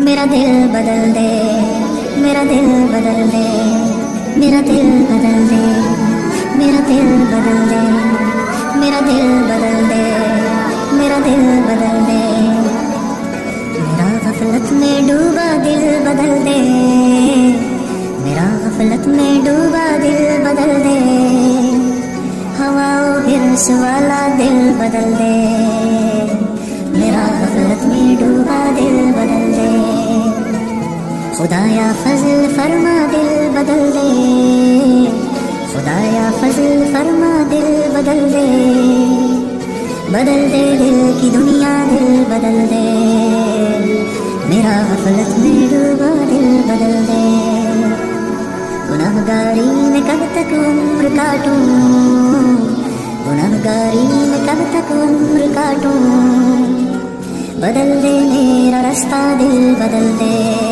मेरा दिल बदल दे, मेरा दिल बदल दे, मेरा दिल बदल दे, मेरा दिल बदल दे, मेरा दिल बदल दे, मेरा दिल बदल दे, मेरा गफलत में डूबा दिल बदल दे, मेरा गफलत में डूबा दिल बदल दे, हवाओं हिर्स वाला दिल बदल दे, मेरा गफलत में डूबा दिल बदल दे, खुदाया फजल फरमा दिल बदल दे, खुदाया फजल फरमा दिल बदल दे, बदल दे दिल की दुनिया दिल बदल दे, मेरा गफलत में डूबा दिल बदल दे, गुनाहगारी में कब तक उम्र काटूं, गुनाहगारी में कब तक उम्र काटूं, बदल दे मेरा रास्ता दिल बदल दे।